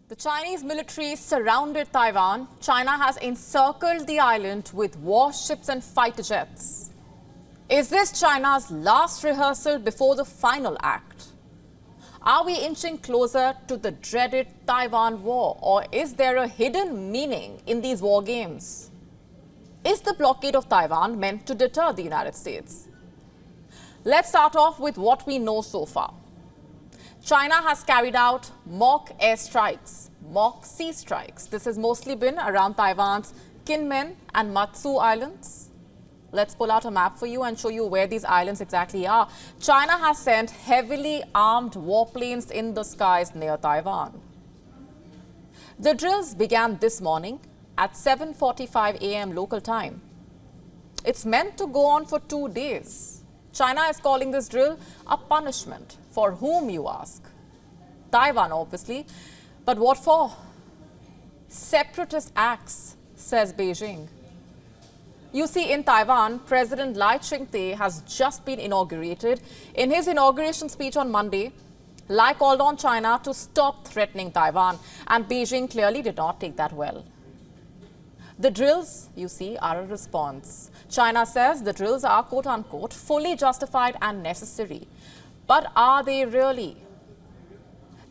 The Chinese military surrounded Taiwan. China has encircled the island with warships and fighter jets. Is this China's last rehearsal before the final act? Are we inching closer to the dreaded Taiwan war, or is there a hidden meaning in these war games? Is the blockade of Taiwan meant to deter the United States? Let's start off with what we know so far. China has carried out mock airstrikes, mock sea strikes. This has mostly been around Taiwan's Kinmen and Matsu Islands. Let's pull out a map for you and show you where these islands exactly are. China has sent heavily armed warplanes in the skies near Taiwan. The drills began this morning at 7:45 a.m. local time. It's meant to go on for 2 days. China is calling this drill a punishment. For whom, you ask? Taiwan, obviously. But what for? Separatist acts, says Beijing. You see, in Taiwan, President Lai Ching-te has just been inaugurated. In his inauguration speech on Monday, Lai called on China to stop threatening Taiwan, and Beijing clearly did not take that well. The drills, you see, are a response. China says the drills are, quote-unquote, fully justified and necessary. But are they really?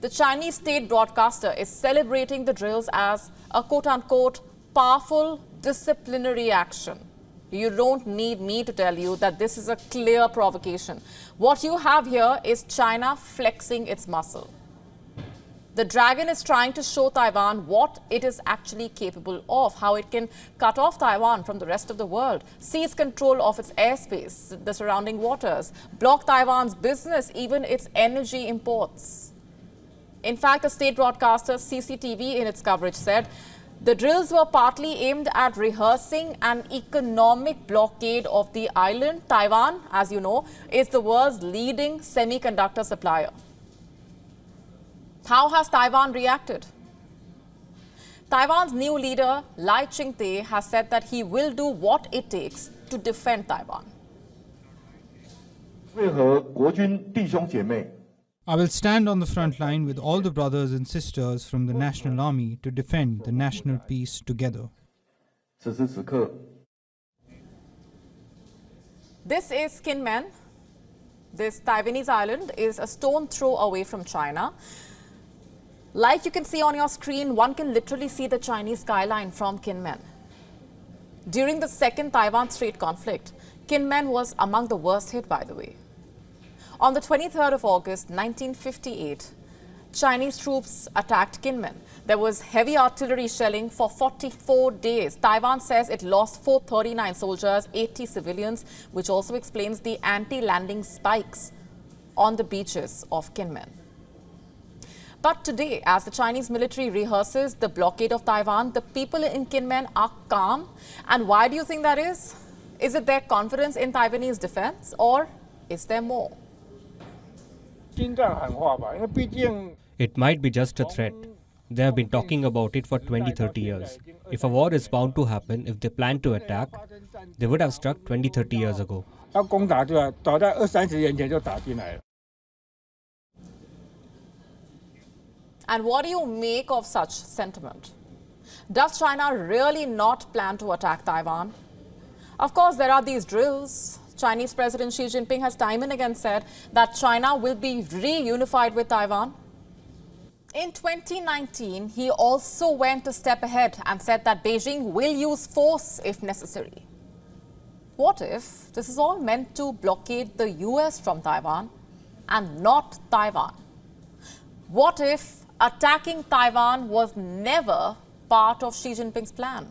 The Chinese state broadcaster is celebrating the drills as a, quote-unquote, powerful disciplinary action. You don't need me to tell you that this is a clear provocation. What you have here is China flexing its muscle. The dragon is trying to show Taiwan what it is actually capable of, how it can cut off Taiwan from the rest of the world, seize control of its airspace, the surrounding waters, block Taiwan's business, even its energy imports. In fact, the state broadcaster CCTV in its coverage said the drills were partly aimed at rehearsing an economic blockade of the island. Taiwan, as you know, is the world's leading semiconductor supplier. How has Taiwan reacted? Taiwan's new leader, Lai Ching-te, has said that he will do what it takes to defend Taiwan. I will stand on the front line with all the brothers and sisters from the National Army to defend the national peace together. This is Kinmen. This Taiwanese island is a stone throw away from China. Like you can see on your screen, one can literally see the Chinese skyline from Kinmen. During the second Taiwan Strait conflict, Kinmen was among the worst hit, by the way. On the 23rd of August, 1958, Chinese troops attacked Kinmen. There was heavy artillery shelling for 44 days. Taiwan says it lost 439 soldiers, 80 civilians, which also explains the anti-landing spikes on the beaches of Kinmen. But today, as the Chinese military rehearses the blockade of Taiwan, the people in Kinmen are calm. And why do you think that is? Is it their confidence in Taiwanese defense, or is there more? It might be just a threat. They have been talking about it for 20-30 years. If a war is bound to happen, if they plan to attack, they would have struck 20-30 years ago. And what do you make of such sentiment? Does China really not plan to attack Taiwan? Of course, there are these drills. Chinese President Xi Jinping has time and again said that China will be reunified with Taiwan. In 2019, he also went a step ahead and said that Beijing will use force if necessary. What if this is all meant to blockade the US from Taiwan and not Taiwan? What if attacking Taiwan was never part of Xi Jinping's plan?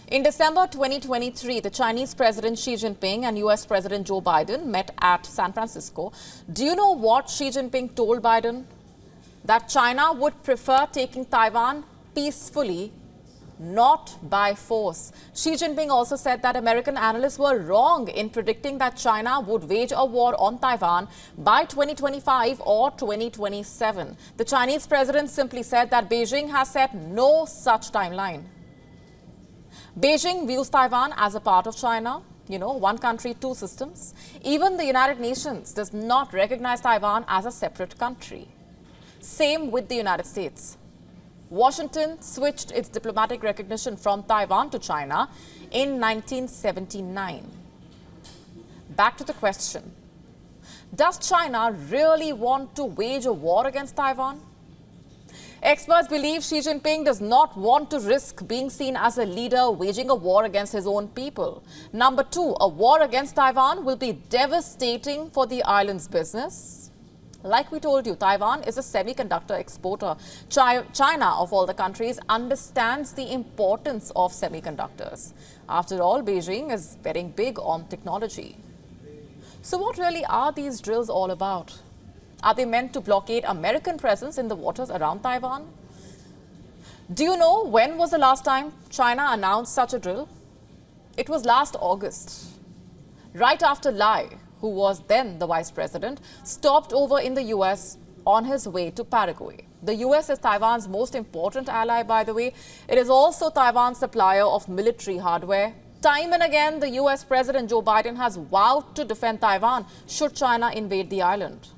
In December 2023, the Chinese President Xi Jinping and US President Joe Biden met at San Francisco. Do you know what Xi Jinping told Biden? That China would prefer taking Taiwan peacefully, not by force. Xi Jinping also said that American analysts were wrong in predicting that China would wage a war on Taiwan by 2025 or 2027. The Chinese president simply said that Beijing has set no such timeline. Beijing views Taiwan as a part of China. You know, one country, two systems. Even the United Nations does not recognize Taiwan as a separate country. Same with the United States. Washington switched its diplomatic recognition from Taiwan to China in 1979. Back to the question. Does China really want to wage a war against Taiwan? Experts believe Xi Jinping does not want to risk being seen as a leader waging a war against his own people. Number two, a war against Taiwan will be devastating for the island's business. Like we told you, Taiwan is a semiconductor exporter. China, of all the countries, understands the importance of semiconductors. After all, Beijing is betting big on technology. So what really are these drills all about? Are they meant to blockade American presence in the waters around Taiwan? Do you know when was the last time China announced such a drill? It was last August, right after Lai, who was then the vice president, stopped over in the US on his way to Paraguay. The US is Taiwan's most important ally, by the way. It is also Taiwan's supplier of military hardware. Time and again, the US President Joe Biden has vowed to defend Taiwan should China invade the island.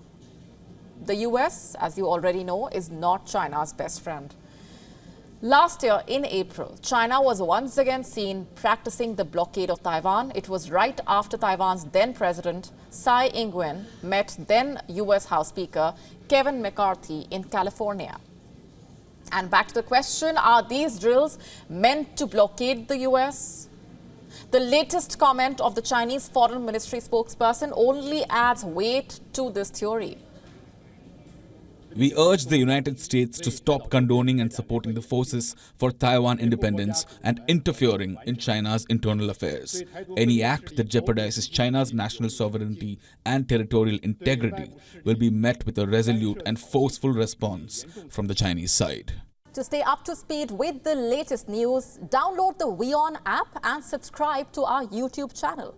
The US, as you already know, is not China's best friend. Last year in April, China was once again seen practicing the blockade of Taiwan. It was right after Taiwan's then president, Tsai Ing-wen, met then US House Speaker Kevin McCarthy in California. And back to the question, are these drills meant to blockade the US? The latest comment of the Chinese Foreign Ministry spokesperson only adds weight to this theory. We urge the United States to stop condoning and supporting the forces for Taiwan independence and interfering in China's internal affairs. Any act that jeopardizes China's national sovereignty and territorial integrity will be met with a resolute and forceful response from the Chinese side. To stay up to speed with the latest news, download the WION app and subscribe to our YouTube channel.